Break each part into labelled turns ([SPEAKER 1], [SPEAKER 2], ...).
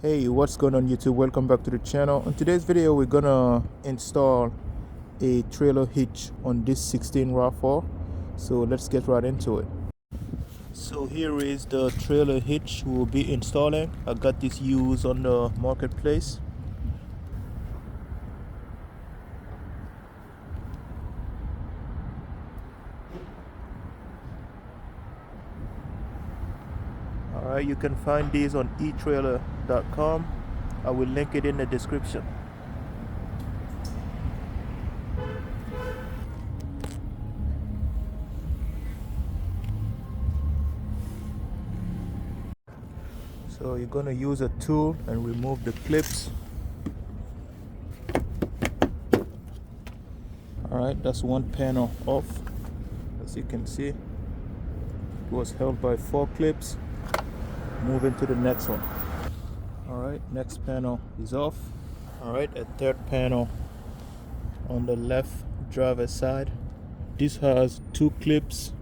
[SPEAKER 1] Hey, what's going on YouTube? Welcome back to the channel. In today's video we're gonna install a trailer hitch on this 16 RAV4. So let's get right into it. So here is the trailer hitch we'll be installing. I got this used on the marketplace. Alright, you can find these on eTrailer.com. I will link it in the description. So you're going to use a tool and remove the clips. Alright, that's one panel off. As you can see, it was held by 4 clips. Moving to the next one. Alright, next panel is off. Alright, a third panel on the left driver's side. This has 2 clips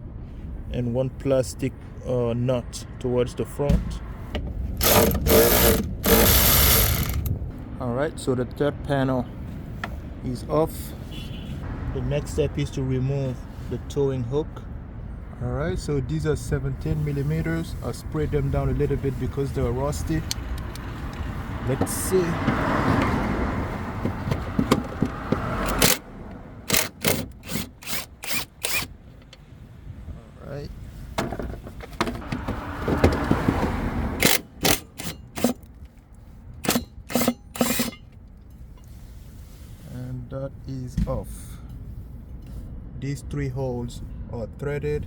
[SPEAKER 1] and 1 plastic nut towards the front. Alright, so the third panel is off. The next step is to remove the towing hook. Alright, so these are 17 millimeters. I sprayed them down a little bit because they're rusty. Let's see. Alright. And that is off. These 3 holes are threaded.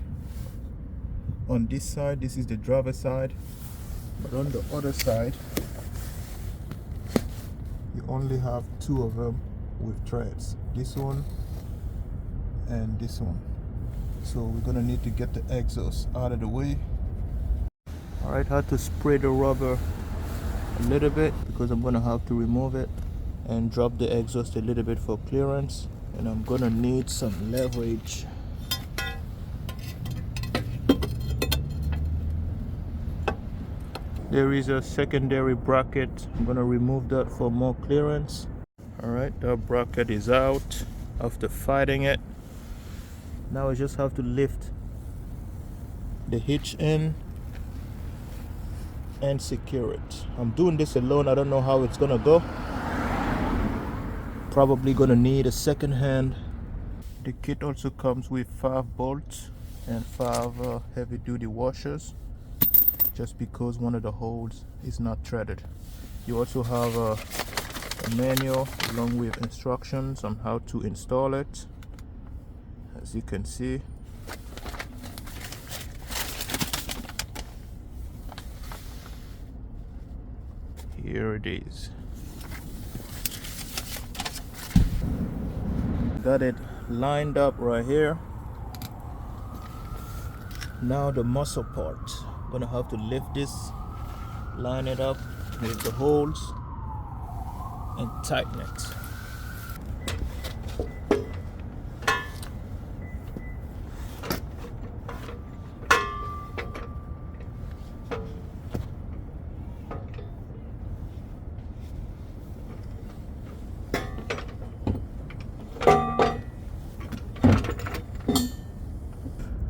[SPEAKER 1] On this side, this is the driver's side, but on the other side you only have 2 of them with threads, this one and this one. So we're gonna need to get the exhaust out of the way. Alright, had to spray the rubber a little bit because I'm gonna have to remove it, and drop the exhaust a little bit for clearance. And I'm gonna need some leverage. There is a secondary bracket. I'm gonna remove that for more clearance. Alright, that bracket is out after fighting it. Now I just have to lift the hitch in and secure it. I'm doing this alone. I don't know how it's gonna go. Probably gonna need a second hand. The kit also comes with 5 bolts and 5 heavy duty washers, just because one of the holes is not threaded. You also have a manual along with instructions on how to install it. As you can see, here it is. Got it lined up right here. Now the muscle part. I'm gonna have to lift this, line it up with the holes and tighten it.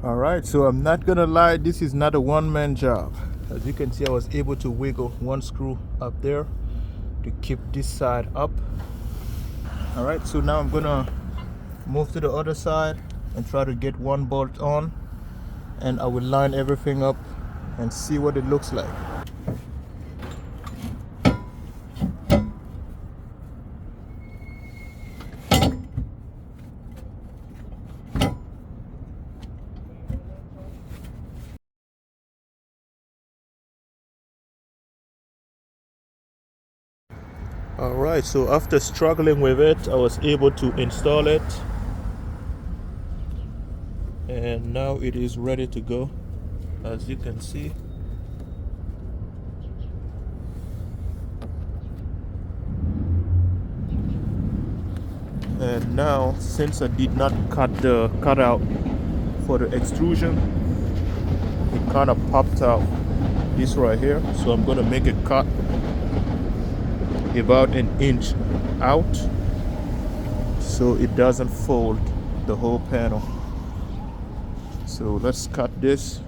[SPEAKER 1] Alright, so I'm not gonna lie, this is not a one-man job. As you can see, I was able to wiggle 1 screw up there to keep this side up. Alright, so now I'm gonna move to the other side and try to get 1 bolt on, and I will line everything up and see what it looks like. Alright, so after struggling with it, I was able to install it, and now it is ready to go, as you can see. And now, since I did not cut the cutout for the extrusion, it kind of popped out this right here, so I'm going to make a cut about an inch out so it doesn't fold the whole panel. So let's cut this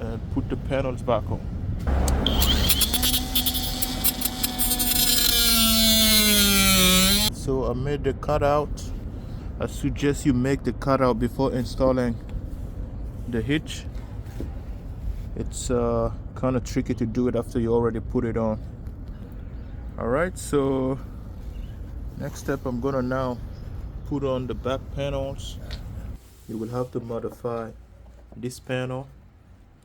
[SPEAKER 1] and put the panels back on. So I made the cutout. I suggest you make the cutout before installing the hitch. It's kind of tricky to do it after you already put it on. Alright, so next step, I'm gonna now put on the back panels. You will have to modify this panel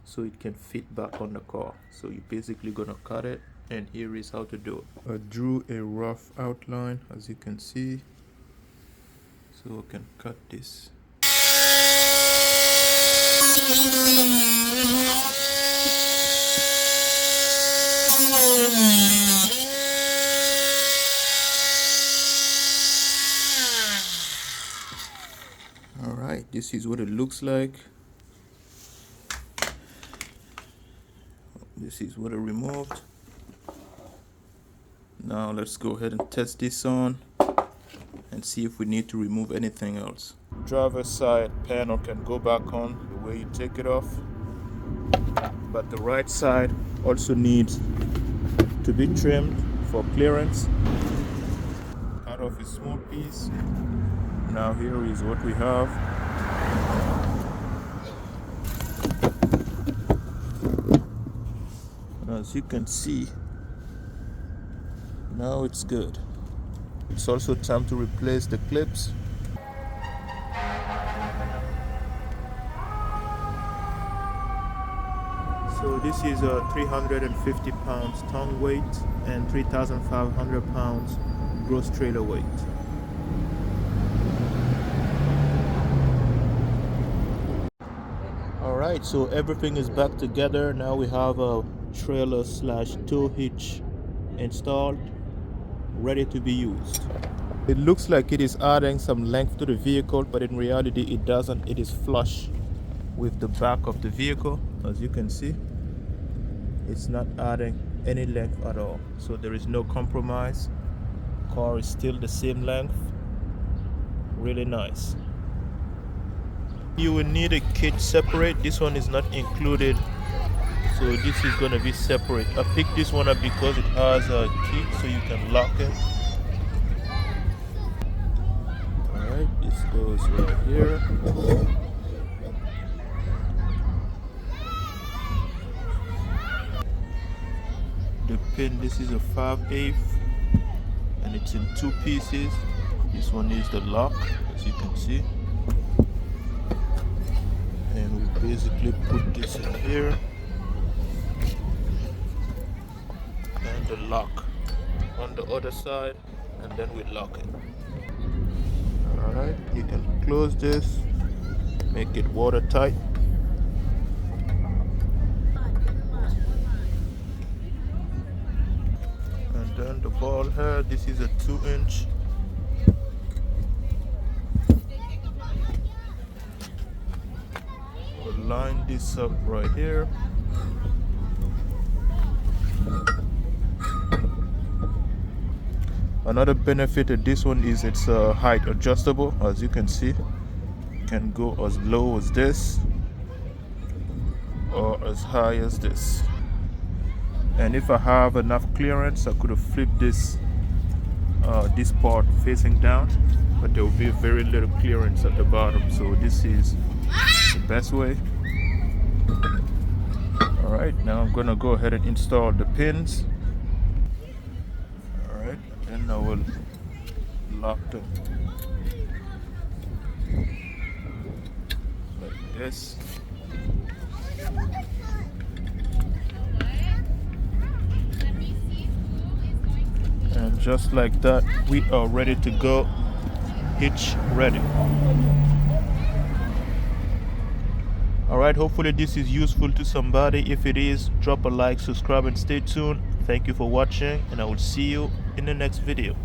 [SPEAKER 1] so it can fit back on the car. So you're basically gonna cut it, and here is how to do it. I drew a rough outline, as you can see, so I can cut this. Alright, this is what it looks like. This is what I removed. Now let's go ahead and test this on and see if we need to remove anything else. Driver's side panel can go back on the way you take it off, but the right side also needs to be trimmed for clearance. Cut off a small piece. Now here is what we have. As you can see, now it's good. It's also time to replace the clips. So this is a 350 pounds tongue weight and 3,500 pounds gross trailer weight. Alright, so everything is back together. Now we have a trailer / tow hitch installed, ready to be used. It looks like it is adding some length to the vehicle, but in reality it doesn't. It is flush with the back of the vehicle. As you can see, it's not adding any length at all, so there is no compromise. Car is still the same length. Really nice. You will need a kit separate. This one is not included, so this is going to be separate. I picked this one up because it has a key so you can lock it. Alright, this goes right here. The pin, this is a 5/8 and it's in 2 pieces. This one is the lock, as you can see. And we basically put this in here. And the lock on the other side, and then we lock it. Alright, you can close this, make it watertight. And then the ball head, this is a 2-inch. We'll line this up right here. Another benefit of this one is it's height adjustable. As you can see, it can go as low as this or as high as this. And if I have enough clearance, I could have flipped this this part facing down, but there will be very little clearance at the bottom, so this is the best way. Alright, now I'm gonna go ahead and install the pins. Alright, and I will lock them like this. And just like that, we are ready to go. Hitch ready. Alright, hopefully this is useful to somebody. If it is, drop a like, subscribe, and stay tuned. Thank you for watching, and I will see you in the next video.